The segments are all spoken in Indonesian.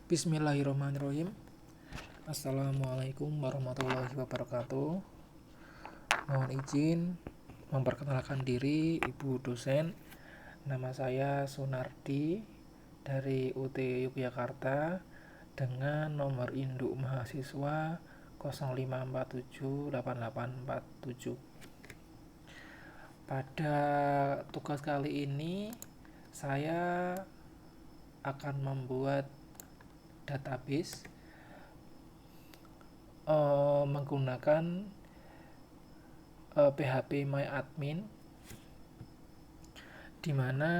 Bismillahirrahmanirrahim. Assalamualaikum warahmatullahi wabarakatuh. Mohon izin memperkenalkan diri Ibu dosen. Nama saya Sunardi dari UT Yogyakarta dengan nomor induk mahasiswa 05478847. Pada tugas kali ini saya akan membuat database menggunakan PHP MyAdmin, dimana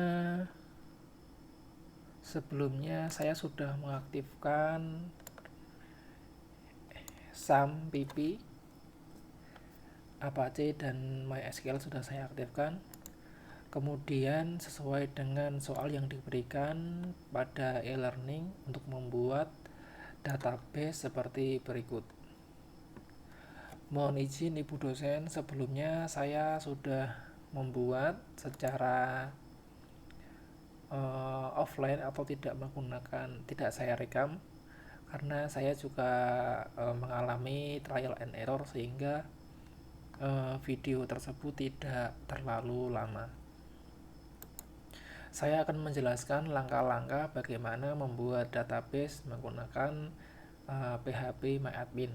sebelumnya saya sudah mengaktifkan SAM, PP, Apache dan MySQL sudah saya aktifkan. Kemudian sesuai dengan soal yang diberikan pada e-learning untuk membuat database seperti berikut. Mohon izin Ibu dosen, sebelumnya saya sudah membuat secara offline atau tidak saya rekam karena saya juga mengalami trial and error sehingga video tersebut tidak terlalu lama. Saya akan menjelaskan langkah-langkah bagaimana membuat database menggunakan PHP MyAdmin.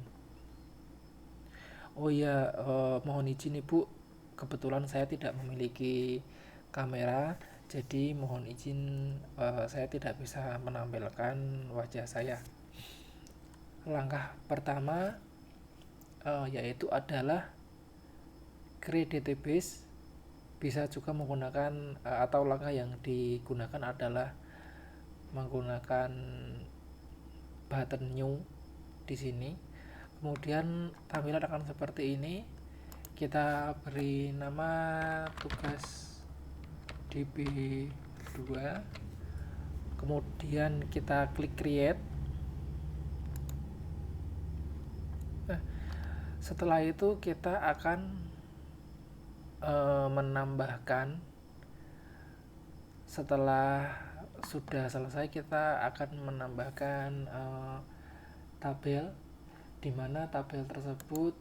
Oh ya, mohon izin Ibu, kebetulan saya tidak memiliki kamera, jadi mohon izin saya tidak bisa menampilkan wajah saya. Langkah pertama yaitu adalah create database. Bisa juga menggunakan atau langkah yang digunakan adalah menggunakan button new di sini. Kemudian tampilan akan seperti ini. Kita beri nama tugas DB2. Kemudian kita klik create. Setelah itu kita akan menambahkan, setelah sudah selesai kita akan menambahkan tabel, di mana tabel tersebut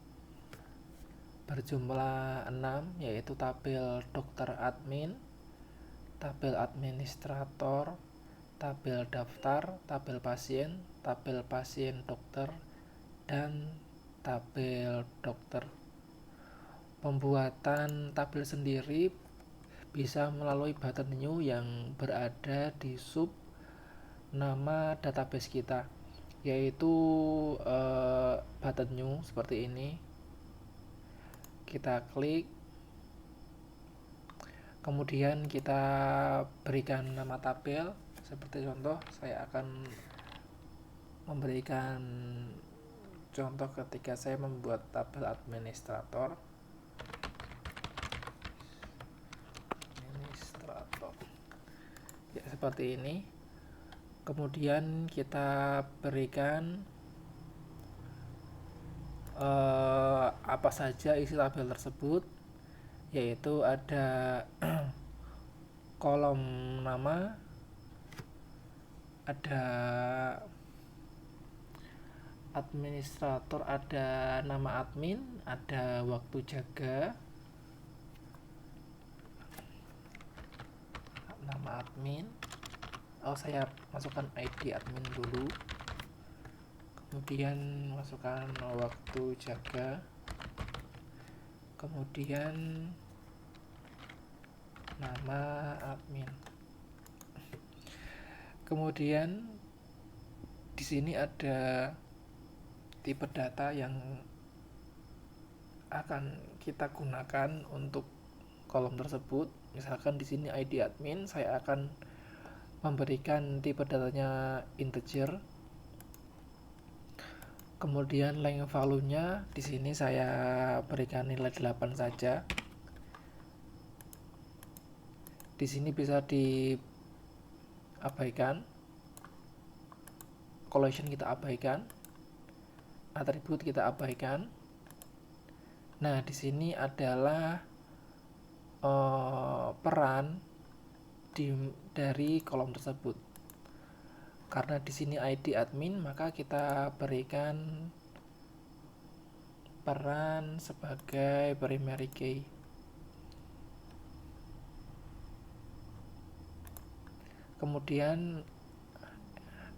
berjumlah 6, yaitu tabel dokter admin, tabel administrator, tabel daftar, tabel pasien dokter, dan tabel dokter. Pembuatan tabel sendiri bisa melalui button new yang berada di sub nama database kita, yaitu button new seperti ini. Kita klik, kemudian kita berikan nama tabel. Seperti contoh, saya akan memberikan contoh ketika saya membuat tabel administrator. Ya, seperti ini. Kemudian kita berikan apa saja isi tabel tersebut, yaitu ada kolom nama, ada administrator, ada nama admin, ada waktu jaga, nama admin. Saya masukkan ID admin dulu, kemudian masukkan waktu jaga, kemudian nama admin. Kemudian di sini ada tipe data yang akan kita gunakan untuk kolom tersebut. Misalkan di sini ID admin, saya akan memberikan tipe datanya integer. Kemudian length value-nya di sini saya berikan nilai 8 saja. Di sini bisa diabaikan, collection kita abaikan, atribut kita abaikan. Nah, di sini adalah peran dari kolom tersebut. Karena di sini ID admin, maka kita berikan peran sebagai primary key. Kemudian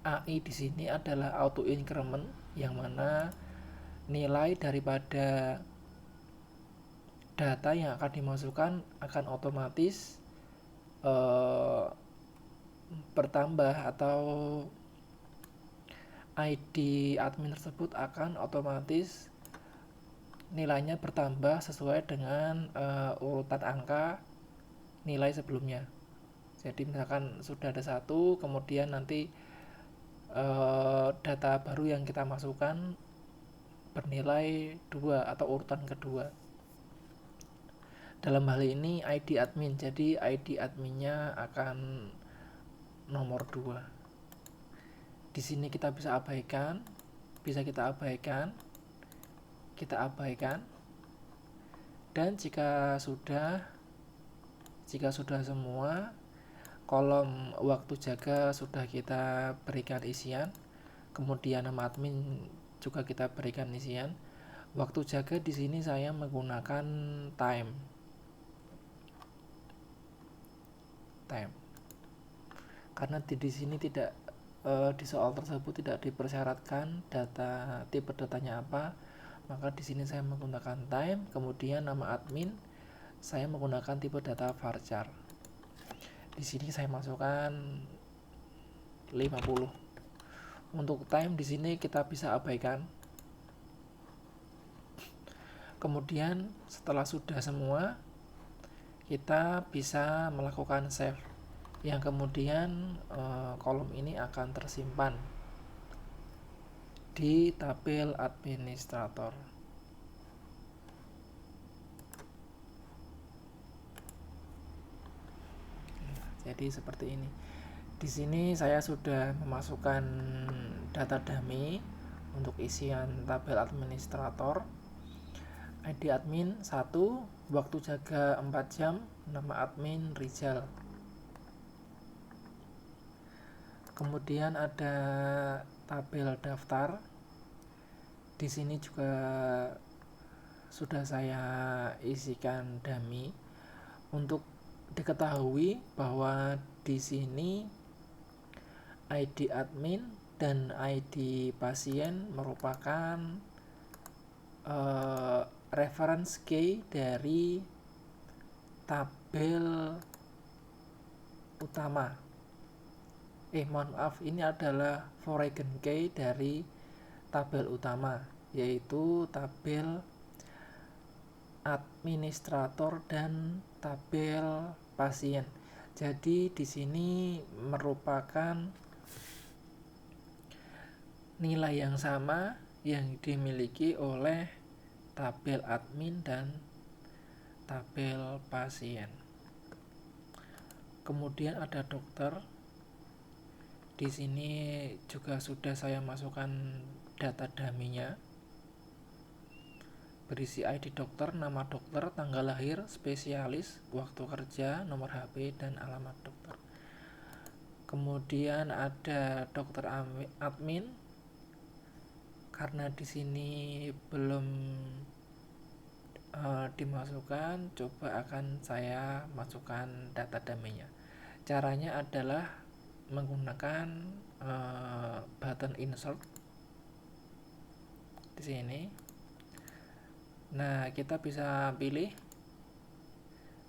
AI di sini adalah auto increment, yang mana nilai daripada data yang akan dimasukkan akan otomatis bertambah, atau ID admin tersebut akan otomatis nilainya bertambah sesuai dengan urutan angka nilai sebelumnya. Jadi misalkan sudah ada 1, kemudian nanti data baru yang kita masukkan bernilai 2 atau urutan kedua. Dalam hal ini ID admin, jadi ID adminnya akan nomor 2. Di sini kita bisa abaikan, bisa kita abaikan, dan jika sudah semua, kolom waktu jaga sudah kita berikan isian, kemudian nama admin juga kita berikan isian. Waktu jaga di sini saya menggunakan time, karena di sini tidak di soal tersebut tidak dipersyaratkan tipe datanya apa, maka di sini saya menggunakan time. Kemudian nama admin saya menggunakan tipe data varchar. Di sini saya masukkan 50. Untuk time di sini kita bisa abaikan. Kemudian setelah sudah semua, kita bisa melakukan save, yang kemudian kolom ini akan tersimpan di tabel administrator. Jadi seperti ini. Di sini saya sudah memasukkan data dummy untuk isian tabel administrator. ID admin 1, waktu jaga 4 jam, nama admin Rizal. Kemudian ada tabel daftar. Di sini juga sudah saya isikan dummy untuk diketahui bahwa di sini ID admin dan ID pasien merupakan reference key dari tabel utama. Mohon maaf, ini adalah foreign key dari tabel utama, yaitu tabel administrator dan tabel pasien. Jadi di sini merupakan nilai yang sama yang dimiliki oleh tabel admin dan tabel pasien. Kemudian ada dokter. Di sini juga sudah saya masukkan data dummy-nya. Berisi ID dokter, nama dokter, tanggal lahir, spesialis, waktu kerja, nomor HP, dan alamat dokter. Kemudian ada dokter admin. Karena di sini belum dimasukkan, coba akan saya masukkan data dummy-nya. Caranya adalah menggunakan button insert di sini. Nah, kita bisa pilih,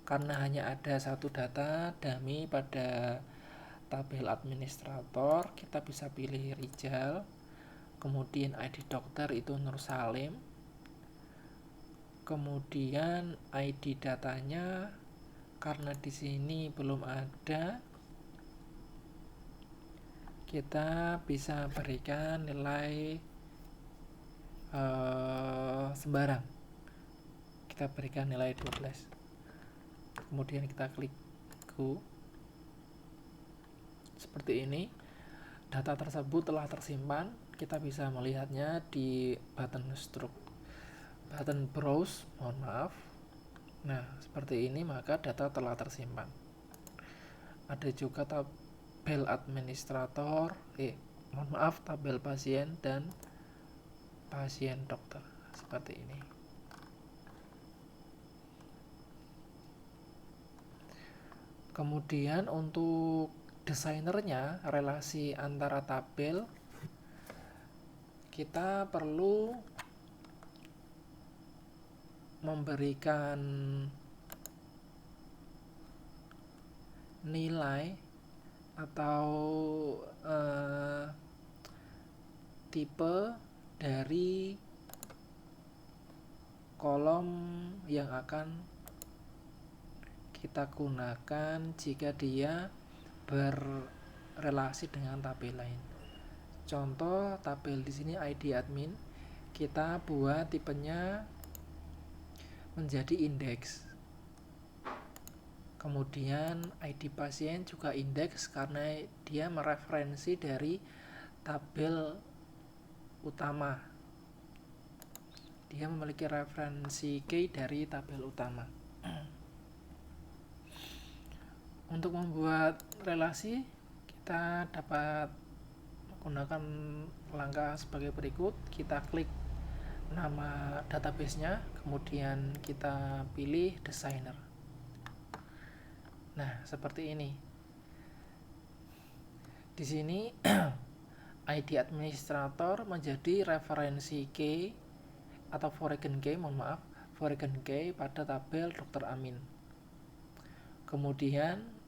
karena hanya ada satu data dummy pada tabel administrator, kita bisa pilih Rizal. Kemudian ID dokter itu Nur Salim. Kemudian ID datanya, karena di sini belum ada, kita bisa berikan nilai sembarang. Kita berikan nilai 12. Kemudian kita klik go. Seperti ini. Data tersebut telah tersimpan. Kita bisa melihatnya di button browse, mohon maaf. Nah, seperti ini, maka data telah tersimpan. Ada juga tabel administrator, tabel pasien dan pasien dokter seperti ini. Kemudian untuk desainernya, relasi antara tabel, kita perlu memberikan nilai atau tipe dari kolom yang akan kita gunakan jika dia berrelasi dengan tabel lain. Contoh tabel di sini ID admin, kita buat tipenya menjadi indeks. Kemudian ID pasien juga indeks karena dia mereferensi dari tabel utama. Dia memiliki referensi key dari tabel utama. Untuk membuat relasi, kita dapat menggunakan langkah sebagai berikut. Kita klik nama database-nya, kemudian kita pilih designer. Nah, seperti ini. Di sini ID administrator menjadi referensi key atau foreign key pada tabel Dr. Amin. Kemudian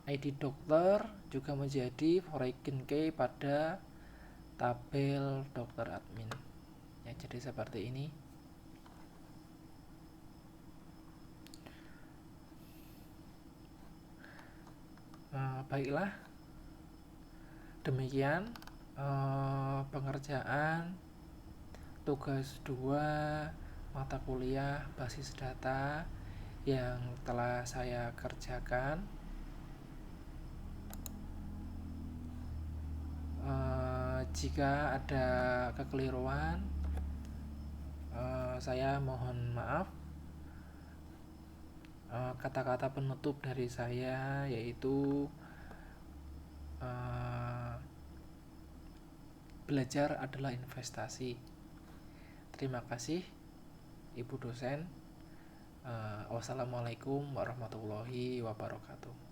ID dokter juga menjadi foreign key pada tabel Dr. Admin. Ya, jadi seperti ini. Baiklah, demikian pengerjaan tugas 2 mata kuliah basis data yang telah saya kerjakan. Jika ada kekeliruan, saya mohon maaf. Kata-kata penutup dari saya yaitu belajar adalah investasi. Terima kasih Ibu dosen. Wassalamualaikum warahmatullahi wabarakatuh.